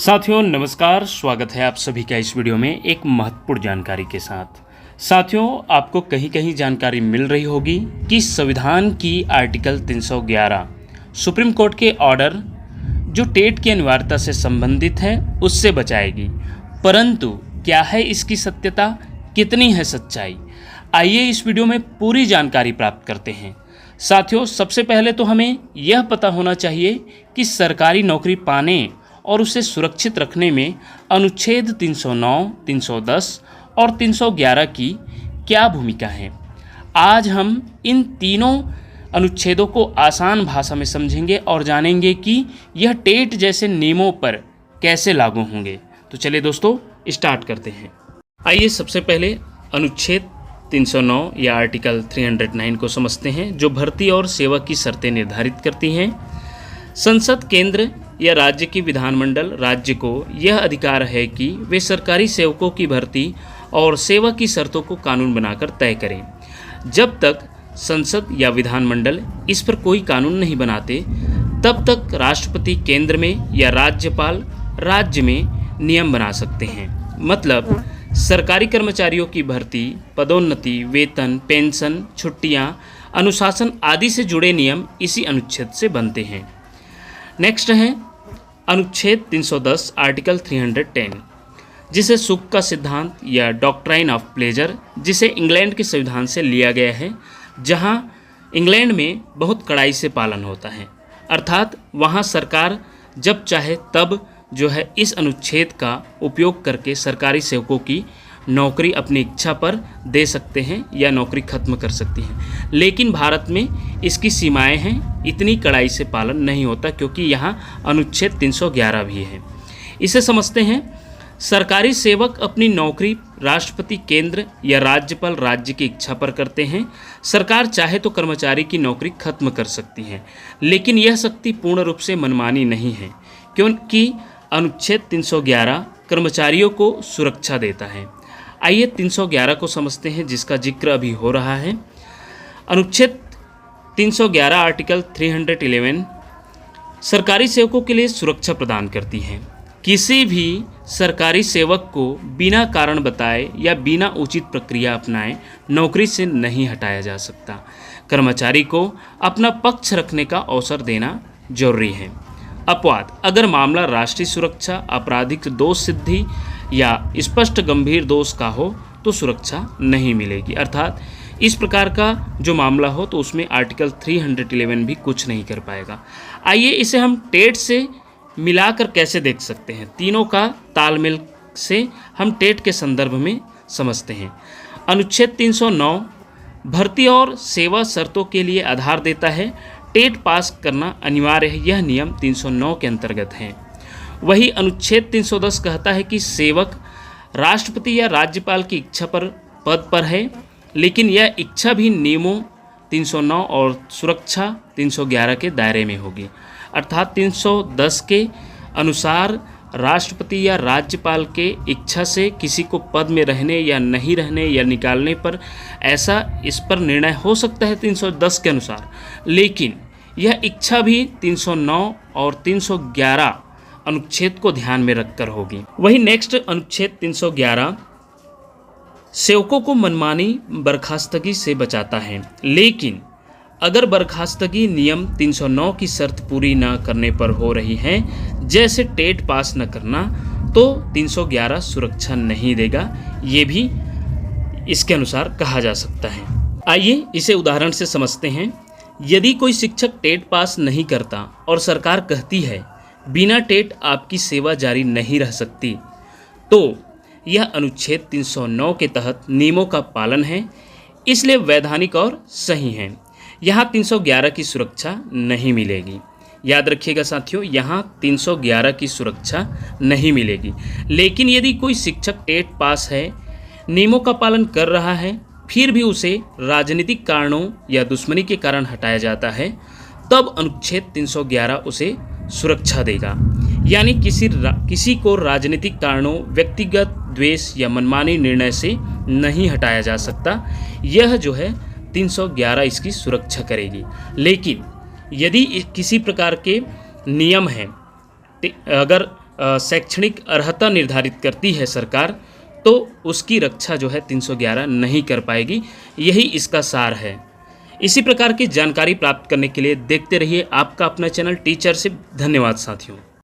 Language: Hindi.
साथियों नमस्कार, स्वागत है आप सभी का इस वीडियो में एक महत्वपूर्ण जानकारी के साथ। साथियों, आपको कहीं कहीं जानकारी मिल रही होगी कि संविधान की आर्टिकल 311 सुप्रीम कोर्ट के ऑर्डर जो टेट की अनिवार्यता से संबंधित है उससे बचाएगी, परंतु क्या है इसकी सत्यता, कितनी है सच्चाई, आइए इस वीडियो में पूरी जानकारी प्राप्त करते हैं। साथियों, सबसे पहले तो हमें यह पता होना चाहिए कि सरकारी नौकरी पाने और उसे सुरक्षित रखने में अनुच्छेद 309, 310 और 311 की क्या भूमिका है। आज हम इन तीनों अनुच्छेदों को आसान भाषा में समझेंगे और जानेंगे कि यह टेट जैसे नियमों पर कैसे लागू होंगे। तो चलिए दोस्तों स्टार्ट करते हैं। आइए सबसे पहले अनुच्छेद 309 या आर्टिकल 309 को समझते हैं, जो भर्ती और सेवा की शर्तें निर्धारित करती हैं। संसद, केंद्र या राज्य की विधानमंडल राज्य को यह अधिकार है कि वे सरकारी सेवकों की भर्ती और सेवा की शर्तों को कानून बनाकर तय करें। जब तक संसद या विधानमंडल इस पर कोई कानून नहीं बनाते, तब तक राष्ट्रपति केंद्र में या राज्यपाल राज्य में नियम बना सकते हैं। मतलब सरकारी कर्मचारियों की भर्ती, पदोन्नति, वेतन, पेंशन, छुट्टियां, अनुशासन आदि से जुड़े नियम इसी अनुच्छेद से बनते हैं। नेक्स्ट है अनुच्छेद 310 आर्टिकल 310, जिसे सुख का सिद्धांत या डॉक्ट्राइन ऑफ प्लेजर, जिसे इंग्लैंड के संविधान से लिया गया है, जहां इंग्लैंड में बहुत कड़ाई से पालन होता है। अर्थात वहां सरकार जब चाहे तब जो है इस अनुच्छेद का उपयोग करके सरकारी सेवकों की नौकरी अपनी इच्छा पर दे सकते हैं या नौकरी खत्म कर सकती हैं। लेकिन भारत में इसकी सीमाएं हैं, इतनी कड़ाई से पालन नहीं होता, क्योंकि यहाँ अनुच्छेद 311 भी है। इसे समझते हैं। सरकारी सेवक अपनी नौकरी राष्ट्रपति केंद्र या राज्यपाल राज्य की इच्छा पर करते हैं। सरकार चाहे तो कर्मचारी की नौकरी खत्म कर सकती है, लेकिन यह शक्ति पूर्ण रूप से मनमानी नहीं है, क्योंकि अनुच्छेद 311 कर्मचारियों को सुरक्षा देता है। आइए 311 को समझते हैं, जिसका जिक्र अभी हो रहा है। अनुच्छेद 311 आर्टिकल 311 सरकारी सेवकों के लिए सुरक्षा प्रदान करती है। किसी भी सरकारी सेवक को बिना कारण बताए या बिना उचित प्रक्रिया अपनाए नौकरी से नहीं हटाया जा सकता। कर्मचारी को अपना पक्ष रखने का अवसर देना जरूरी है। अपवाद: अगर मामला राष्ट्रीय सुरक्षा, आपराधिक दोष सिद्धि या स्पष्ट गंभीर दोष का हो तो सुरक्षा नहीं मिलेगी। अर्थात इस प्रकार का जो मामला हो तो उसमें आर्टिकल 311 भी कुछ नहीं कर पाएगा। आइए इसे हम टेट से मिलाकर कैसे देख सकते हैं। तीनों का तालमेल से हम टेट के संदर्भ में समझते हैं। अनुच्छेद 309 भर्ती और सेवा शर्तों के लिए आधार देता है। टेट पास करना अनिवार्य है, यह नियम 309 के अंतर्गत है। वही अनुच्छेद 310 कहता है कि सेवक राष्ट्रपति या राज्यपाल की इच्छा पर पद पर है, लेकिन यह इच्छा भी नियमों 309 और सुरक्षा 311 के दायरे में होगी। अर्थात 310 के अनुसार राष्ट्रपति या राज्यपाल के इच्छा से किसी को पद में रहने या नहीं रहने या निकालने पर ऐसा इस पर निर्णय हो सकता है 310 के अनुसार, लेकिन यह इच्छा भी 309 और 311 अनुच्छेद को ध्यान में रखकर होगी। वही नेक्स्ट अनुच्छेद 311 सेवकों को मनमानी बर्खास्तगी से बचाता है, लेकिन अगर बर्खास्तगी नियम 309 की शर्त पूरी न करने पर हो रही है, जैसे टेट पास न करना, तो 311 सुरक्षा नहीं देगा। ये भी इसके अनुसार कहा जा सकता है। आइए इसे उदाहरण से समझते हैं। यदि कोई शिक्षक टेट पास नहीं करता और सरकार कहती है बिना टेट आपकी सेवा जारी नहीं रह सकती, तो यह अनुच्छेद 309 के तहत नियमों का पालन है, इसलिए वैधानिक और सही है। यहाँ 311 की सुरक्षा नहीं मिलेगी। याद रखिएगा साथियों, यहाँ 311 की सुरक्षा नहीं मिलेगी। लेकिन यदि कोई शिक्षक टेट पास है, नियमों का पालन कर रहा है, फिर भी उसे राजनीतिक कारणों या दुश्मनी के कारण हटाया जाता है, तब अनुच्छेद 311 उसे सुरक्षा देगा। यानी किसी को राजनीतिक कारणों, व्यक्तिगत द्वेष या मनमानी निर्णय से नहीं हटाया जा सकता। यह जो है 311 इसकी सुरक्षा करेगी। लेकिन यदि किसी प्रकार के नियम हैं, अगर शैक्षणिक अर्हता निर्धारित करती है सरकार, तो उसकी रक्षा जो है 311 नहीं कर पाएगी। यही इसका सार है। इसी प्रकार की जानकारी प्राप्त करने के लिए देखते रहिए आपका अपना चैनल टीचरशिप। धन्यवाद साथियों।